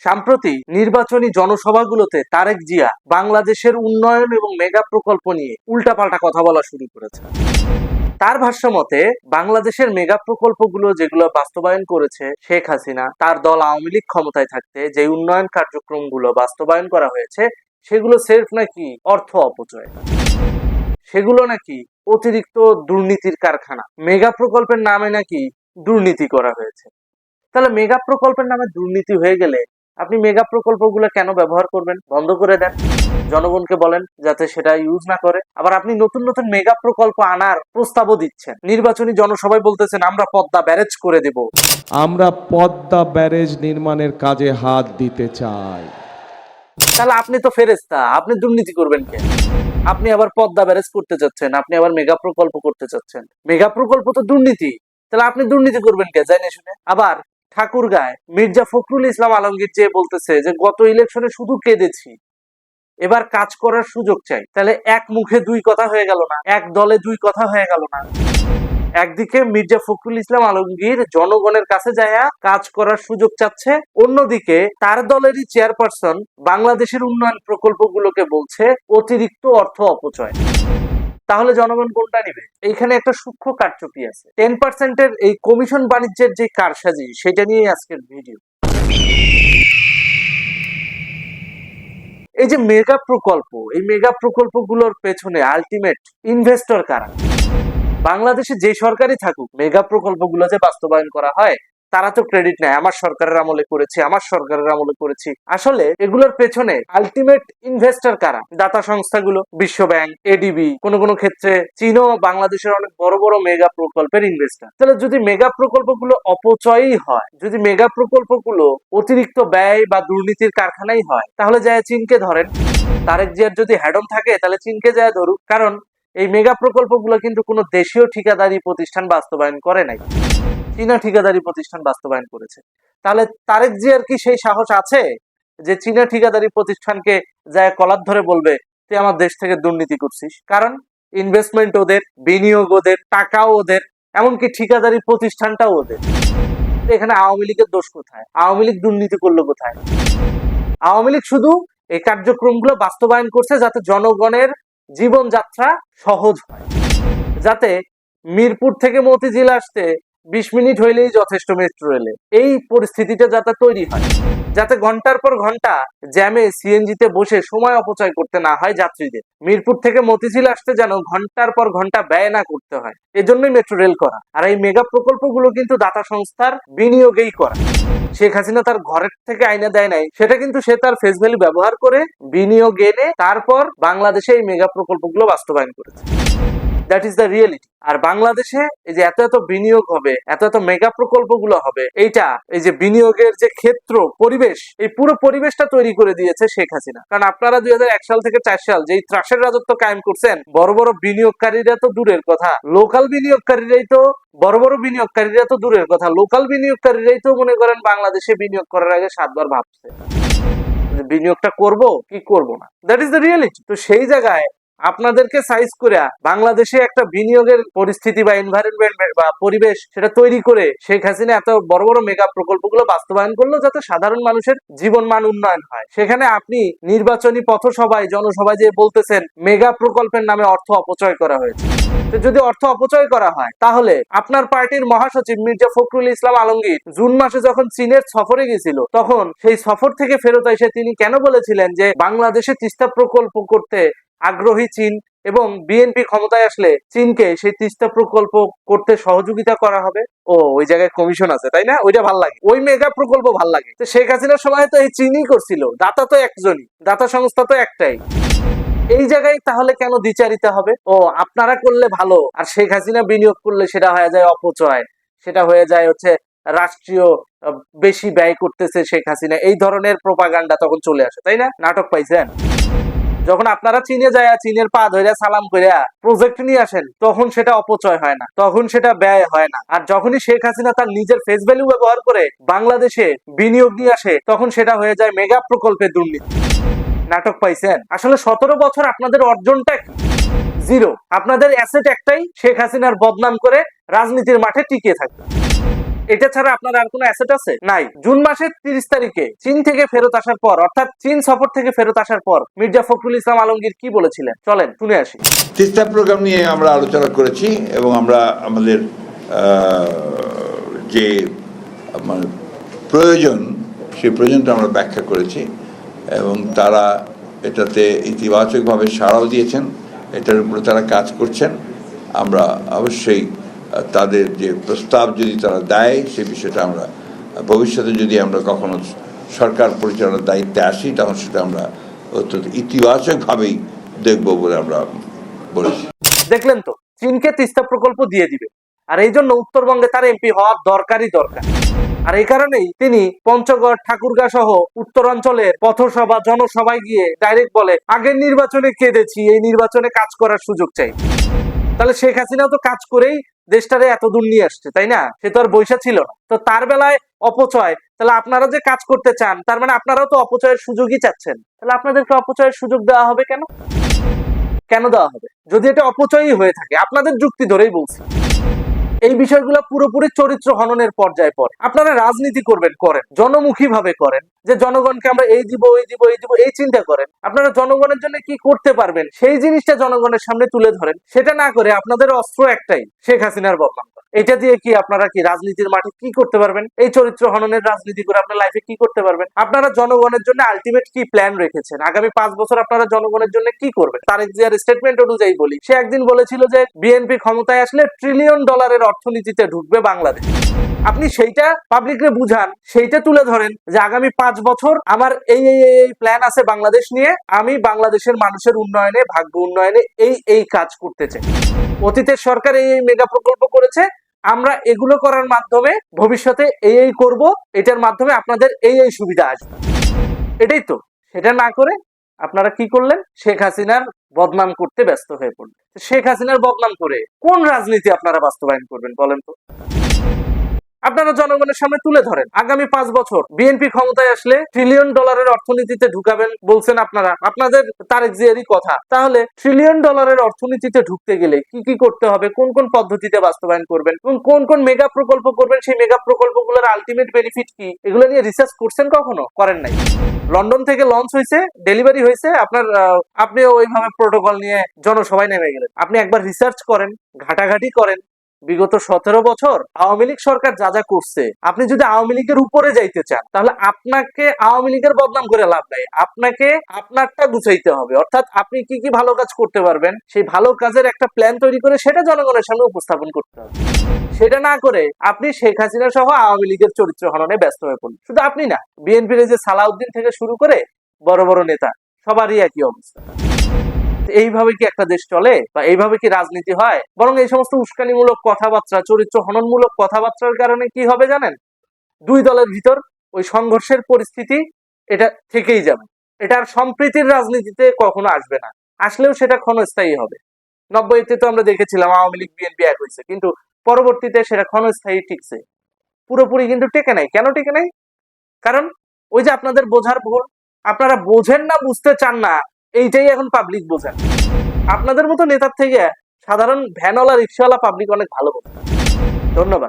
সাম্প্রতি নির্বাচনী জনসভাগুলোতে তারেক জিয়া বাংলাদেশের উন্নয়ন এবং মেগা প্রকল্প নিয়ে উল্টাপাল্টা কথা বলা শুরু করেছে। তার ভাষ্য মতে বাংলাদেশের মেগা প্রকল্পগুলো যেগুলো বাস্তবায়ন করেছে শেখ হাসিনা, তার দল আওয়ামী লীগ ক্ষমতায় থাকতে যে উন্নয়ন কার্যক্রমগুলো বাস্তবায়ন করা হয়েছে সেগুলো সেলফ নাকি অর্থ অপচয়, সেগুলো নাকি অতিরিক্ত দুর্নীতির কারখানা, মেগা প্রকল্পের নামে নাকি দুর্নীতি করা হয়েছে। তাহলে মেগা প্রকল্পের নামে দুর্নীতি হয়ে গেলে আপনি মেগা প্রকল্পগুলো কেন ব্যবহার করবেন? বন্ধ করে দেন, জনগণকে বলেন যাতে সেটা ইউজ না করে। আবার আপনি নতুন নতুন মেগা প্রকল্প আনার প্রস্তাবও দিচ্ছেন, নির্বাচনী জনসভায় বলতেছেন আমরা পদ্মা ব্যারেজ করে দেব, আমরা পদ্মা ব্যারেজ নির্মাণের কাজে হাত দিতে চাই। তাহলে আপনি তো ফেরেশতা, আপনি দুর্নীতি করবেন কেন? আপনি আবার পদ্মা ব্যারেজ করতে চাচ্ছেন, আপনি আবার মেগা প্রকল্প করতে চাচ্ছেন, মেগা প্রকল্প তো দুর্নীতি, তাহলে আপনি দুর্নীতি করবেন কে জানে শুনে? আবার ঠাকুরগাঁয় মির্জা ফখরুল ইসলাম আলমগীর যে বলতেছে যে গত ইলেকশনে শুধু কেঁদেছি, এবার কাজ করার সুযোগ চাই। তাহলে এক মুখে দুই কথা হয়ে গেল না, এক দলে দুই কথা হয়ে গেল না? একদিকে মির্জা ফখরুল ইসলাম আলমগীর জনগণের কাছে যায়া কাজ করার সুযোগ চাচ্ছে, অন্যদিকে তার দলেরই চেয়ারপারসন বাংলাদেশের উন্নয়ন প্রকল্পগুলোকে বলছে অতিরিক্ত অর্থ অপচয়। তাহলে জনগণ কোনটা নিবে? এইখানে একটা সূক্ষ্ম কারচুপি আছে। 10% এই কমিশন বাণিজ্যের যে কারসাজি, সেটা নিয়ে আজকের ভিডিও। এই যে মেগা প্রকল্প, এই মেগা প্রকল্পগুলোর পেছনে আলটিমেট ইনভেস্টর কারা? বাংলাদেশে যে সরকারই থাকুক, মেগা প্রকল্পগুলো যে বাস্তবায়ন করা হয় তারা তো ক্রেডিট নেয়, আমার সরকারের আমলে করেছি, আমার সরকারের আমলে করেছি। আসলে এগুলোর পেছনে আলটিমেট ইনভেস্টর কারা? দাতা সংস্থাগুলো, বিশ্ব ব্যাংক, এডিবি, কোন কোন ক্ষেত্রে চীনও বাংলাদেশের অনেক বড় বড় মেগা প্রকল্পের ইনভেস্টর। তাহলে যদি মেগা প্রকল্পগুলো অপচয়ই হয়, যদি মেগা প্রকল্পগুলো অতিরিক্ত ব্যয় বা দুর্নীতির কারখানাই হয়, তাহলে যায় চীনকে ধরেন। তারেক জিয়ার যদি হ্যাডম থাকে তাহলে চীনকে যায় ধরুক, কারণ এই মেগা প্রকল্পগুলো কিন্তু কোনো দেশীয় ঠিকাদারি প্রতিষ্ঠান বাস্তবায়ন করে নাই, চীনা ঠিকাদারি প্রতিষ্ঠান বাস্তবায়ন করেছে। তাহলে তারেক জিয়ার কি সেই সাহস আছে যে চীনা ঠিকাদারি প্রতিষ্ঠানকে যায় কলার ধরে বলবে তুই আমার দেশ থেকে দুর্নীতি করছিস? কারণ ইনভেস্টমেন্ট ওদের, বিনিয়োগ ওদের, টাকাও ওদের, এমনকি ঠিকাদারি প্রতিষ্ঠানটাও ওদের। এখানে আওয়ামী লীগের দোষ কোথায়? আওয়ামী লীগ দুর্নীতি করলো কোথায়? আওয়ামী লীগ শুধু এই কার্যক্রমগুলো বাস্তবায়ন করছে যাতে জনগণের জীবনযাত্রা সহজ হয়, যাতে মিরপুর থেকে মতিঝিল আসতে 20 মিনিট হইলেই যথেষ্ট মেট্রো রেলে, এই পরিস্থিতিটা যাতে তৈরি হয়, যাতে ঘন্টার পর ঘন্টা জ্যামে সিএনজিতে বসে সময় অপচয় করতে না হয় যাত্রীদের, মিরপুর থেকে মতিঝিল আসতে যেন ঘন্টার পর ঘন্টা ব্যয় না করতে হয়, এজন্যই মেট্রো রেল করা। আর এই মেগা প্রকল্পগুলো কিন্তু দাতা সংস্থার বিনিয়োগেই করা। শেখ হাসিনা তার ঘরের থেকে আইনা দেয় নাই, সেটা কিন্তু সে তার ফেস ভ্যালু ব্যবহার করে বিনিয়োগ এনে তারপর বাংলাদেশে এই মেগা প্রকল্পগুলো বাস্তবায়ন করেছে। That is the reality. আর বাংলাদেশে এই যে এত এত বিনিয়োগ হবে, এত এত মেগা প্রকল্পগুলো হবে, এইটা এই যে বিনিয়োগের যে ক্ষেত্র, পরিবেশ, এই পুরো পরিবেশটা তৈরি করে দিয়েছে শেখ হাসিনা। কারণ আপনারা 2001 সাল থেকে 4 সাল যেই ত্রাসের রাজত্ব কায়েম করছেন, বড় বড় বিনিয়োগকারীরা তো দূরের কথা, লোকাল বিনিয়োগকারীরাই তো, বড় বড় বিনিয়োগকারীরা তো দূরের কথা, লোকাল বিনিয়োগকারীরাই তো মনে করেন বাংলাদেশে বিনিয়োগ করার আগে 7 বার ভাবছে বিনিয়োগটা করব কি করব না। That is the reality. তো সেই জায়গায় আপনাদেরকে সাইজ করে বাংলাদেশে একটা বিনিয়োগের পরিস্থিতি বা এনভায়রনমেন্ট বা পরিবেশ সেটা তৈরি করে শেখ হাসিনা এত বড় বড় মেগা প্রকল্পগুলো বাস্তবায়ন করলো যাতে সাধারণ মানুষের জীবন মান উন্নয়ন হয়। সেখানে আপনি নির্বাচনী পথসভায়, জনসভায় যে বলতেছেন মেগা প্রকল্পের নামে অর্থ অপচয় করা হয়েছে। তো যদি অর্থ অপচয় করা হয় তাহলে আপনার পার্টির মহাসচিব মির্জা ফখরুল ইসলাম আলমগীর জুন মাসে যখন চীনের সফরে গেছিল, তখন সেই সফর থেকে ফেরত এসে তিনি কেন বলেছিলেন যে বাংলাদেশে তিস্তা প্রকল্প করতে আগ্রহী চীন এবং বিএনপি ক্ষমতায় আসলে চীনকে সেই তিস্তা প্রকল্প করতে সহযোগিতা করা হবে? ও, ওই জায়গায় কমিশন আছে তাই না, ওইটা ভাল লাগে, ওই মেগা প্রকল্প ভাল লাগে। তো শেখ হাসিনার সময় তো এই চীনই করছিল, দাতা তো একজনই, দাতা সংস্থা তো একটাই। এই জায়গায় তাহলে কেন দ্বিচারিতা হবে? ও, আপনারা করলে ভালো আর শেখ হাসিনা বিনিয়োগ করলে সেটা হয়ে যায় অপচয়, সেটা হয়ে যায় হচ্ছে রাষ্ট্রীয় বেশি ব্যয় করতেছে শেখ হাসিনা, এই ধরনের প্রোপাগান্ডা তখন চলে আসে, তাই না? নাটক পাইছেন? যখন আপনারা চীনে যায় চীনের পা ধরে সালাম করে প্রজেক্ট নিয়ে আসেন, তখন সেটা অপচয় হয় না, তখন সেটা ব্যয় হয় না। আর যখনই শেখ হাসিনা তার নিজের ফেস ভ্যালু ব্যবহার করে বাংলাদেশে বিনিয়োগ নিয়ে আসে, তখন সেটা হয়ে যায় মেগা প্রকল্পের দুর্নীতি। নাটক পাইছেন? আসলে 17 বছর আপনাদের অর্জনটা কি? জিরো। আপনাদের অ্যাসেট একটাই, শেখ হাসিনার বদনাম করে রাজনীতির মাঠে টিকে থাকবে। এটা ছাড়া আপনার আর কোনো অ্যাসেট আছে? নাই। জুন মাসের 30 তারিখে চীন থেকে ফেরত আসার পর, অর্থাৎ চীন সফর থেকে ফেরত আসার পর মির্জা ফখরুল ইসলাম আলমগীর কি বলেছিলেন চলেন শুনে আসি। তিস্তা প্রোগ্রাম নিয়ে আমরা আলোচনা করেছি এবং আমরা আমাদের যে মানে প্রয়োজন সেই প্রয়োজনটা আমরা ব্যাখ্যা করেছি এবং তারা এটাতে ইতিবাচকভাবে সাড়াও দিয়েছেন, এটার উপরে তারা কাজ করছেন। আমরা অবশ্যই তাদের যে প্রস্তাব যদি তারা দেয় সেই বিষয়টা আমরা ভবিষ্যতে যদি আমরা কখনো সরকার পরিচালনার দায়িত্বে আসি তখন সেটা আমরা অত্যন্ত ইতিবাচকভাবেই দেখব বলে আমরা বলেছি। দেখলেন তো, চীনকে তিস্তা প্রকল্প দিয়ে দিবে, আর এই জন্য উত্তরবঙ্গে তার এমপি হওয়ার দরকার। আর এই কারণেই তিনি পঞ্চগড়, ঠাকুরগাঁ সহ উত্তরাঞ্চলের পথসভা, জনসভায় গিয়ে ডাইরেক্ট বলে, আগের নির্বাচনে কেঁদেছি, এই নির্বাচনে কাজ করার সুযোগ চাই। তাহলে শেখ হাসিনাও তো কাজ করেই দেশটারে এত দূর নিয়ে আসছে, তাই না? সে তো আর বৈশা ছিল না। তো তার বেলায় অপচয়, তাহলে আপনারা যে কাজ করতে চান তার মানে আপনারাও তো অপচয়ের সুযোগই চাচ্ছেন। তাহলে আপনাদেরকে অপচয়ের সুযোগ দেওয়া হবে কেন? কেন দেওয়া হবে যদি এটা অপচয়ই হয়ে থাকে? আপনাদের যুক্তি ধরেই বলছি। এই বিষয়গুলো পুরোপুরি চরিত্র হননের পর্যায়ে পড়ে। আপনারা রাজনীতি করবেন, করেন জনমুখী ভাবে করেন, যে জনগণকে আমরা এই দিব ওই দিব এই দিব, এই চিন্তা করেন। আপনারা জনগণের জন্য কি করতে পারবেন সেই জিনিসটা জনগণের সামনে তুলে ধরেন। সেটা না করে আপনাদের অস্ত্র একটাই, শেখ হাসিনার বদনাম করা। এটা দিয়ে কি আপনারা কি রাজনীতির মাঠে কি করতে পারবেন? এই চরিত্র হননের রাজনীতি করে আপনার লাইফে কি করতে পারবেন? আপনারা জনগণের জন্য আলটিমেট কি প্ল্যান রেখেছেন? আগামী 5 বছর আপনারা জনগণের জন্য কি করবেন? তারেক জিয়ার স্টেটমেন্ট অনুযায়ী বলি, সে একদিন বলেছিল যে বিএনপি ক্ষমতায় আসলে $1 ট্রিলিয়ন অর্থনীতিতে ঢুকবে বাংলাদেশ। আপনি সেইটা পাবলিকরে বুঝান, সেইটা তুলে ধরেন যে আগামী 5 বছর আমার এই এই এই প্ল্যান আছে বাংলাদেশ নিয়ে, আমি বাংলাদেশের মানুষের উন্নয়নে, ভাগ্য উন্নয়নে এই কাজ করতে চাই। অতীতের সরকার এই মেগা প্রকল্প করেছে, আমরা এগুলো করার মাধ্যমে ভবিষ্যতে এই করব, এটার মাধ্যমে আপনাদের এই সুবিধা আসবে। এটাই তো। সেটা না করে আপনারা কি করলেন? শেখ হাসিনার বদনাম করতে ব্যস্ত হয়ে পড়লেন। শেখ হাসিনার বদনাম করে কোন রাজনীতি আপনারা বাস্তবায়ন করবেন বলেন তো? আপনারা জনগণের সামনে তুলে ধরেন আগামী 5 বছর বিএনপি ক্ষমতায় আসলে $1 ট্রিলিয়ন অর্থনীতিতে ঢুকাবেন বলছেন আপনারা, আপনাদের তারেক জিয়ারই কথা। তাহলে $1 ট্রিলিয়ন অর্থনীতিতে ঢুকতে গেলে কি কি করতে হবে, কোন কোন পদ্ধতিতে বাস্তবায়ন করবেন এবং কোন কোন মেগা প্রকল্প করবেন, সেই মেগা প্রকল্পগুলোর আলটিমেট বেনিফিট কি, এগুলো নিয়ে রিসার্চ করছেন কখনো? করেন নাই। লন্ডন থেকে লঞ্চ হয়েছে, ডেলিভারি হয়েছে, আপনি ওইভাবে প্রোটোকল নিয়ে জনসভায় নেমে গেলেন। আপনি একবার রিসার্চ করেন, ঘাটাঘাটি করেন। বিগত 17 বছর আওয়ামী লীগ সরকার যা যা করছে, আপনি যদি আওয়ামী লীগের উপরে যাইতে চান তাহলে আপনাকে আওয়ামী লীগের বদনাম করে লাভ নাই, আপনাকে আপনারটা গুছাইতে হবে। অর্থাৎ আপনি কি কি ভালো কাজ করতে পারবেন সেই ভালো কাজের একটা প্ল্যান তৈরি করে সেটা জনগণের সামনে উপস্থাপন করতে হবে। সেটা না করে আপনি শেখ হাসিনা সহ আওয়ামী লীগের চরিত্র হননে ব্যস্ত হয়ে পড়লেন। শুধু আপনি না, বিএনপির যে সালাউদ্দিন থেকে শুরু করে বড় বড় নেতা সবারই একই অবস্থা। এইভাবে কি একটা দেশ চলে বা এইভাবে কি রাজনীতি হয়? বরং এই সমস্ত উস্কানিমূলক কথাবার্তা, চরিত্র হননমূলক কথাবার্তার কারণে কি হবে জানেন? দুই দলের ভিতর ওই সংঘর্ষের পরিস্থিতি এটা থেকেই যাবে। এটা আর সম্প্রীতির রাজনীতিতে কখনো আসবে না। আসলেও সেটা ক্ষণস্থায়ী হবে। 90-তে তো আমরা দেখেছিলাম আওয়ামী লীগ বিএনপি এক হয়েছে, কিন্তু পরবর্তীতে সেটা ক্ষণস্থায়ী টিকছে, পুরোপুরি কিন্তু টেকে নাই। কেন টেকে নাই? কারণ ওই যে আপনাদের বোঝার ভুল, আপনারা বোঝেন না, বুঝতে চান না, এইটাই এখন পাবলিক বোঝেন। আপনাদের মতো নেতার থেকে সাধারণ ভ্যানওয়ালা, রিক্সাওয়ালা পাবলিক অনেক ভালো বোঝে। ধন্যবাদ।